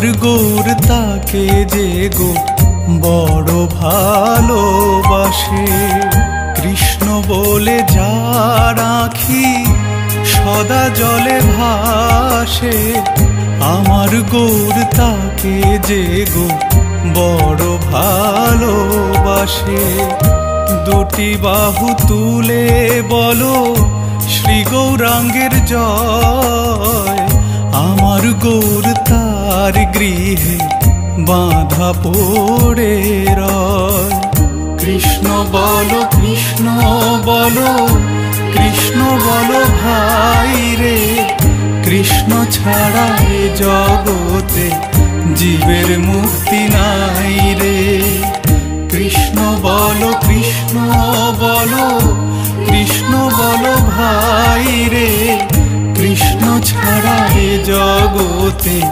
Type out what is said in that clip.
আমার গৌর তাকে যে গো বড় ভালোবাসে। কৃষ্ণ বলে যার আঁখি সদা জলে ভাসে, আমার গৌর তাকে যে গো বড় ভালোবাসে। দুটি বাহু তুলে বলো শ্রী গৌরাঙ্গের জয়, আমার গৌর তার গৃহে বাঁধা পড়ে রয়। কৃষ্ণ বলো কৃষ্ণ বলো কৃষ্ণ বলো ভাই রে, কৃষ্ণ ছাড়া এ জগতে জীবের মুক্তি নাই রে। কৃষ্ণ বলো কৃষ্ণ বলো কৃষ্ণ বলো ভাই রে, কৃষ্ণ ছাড়া এ জগতে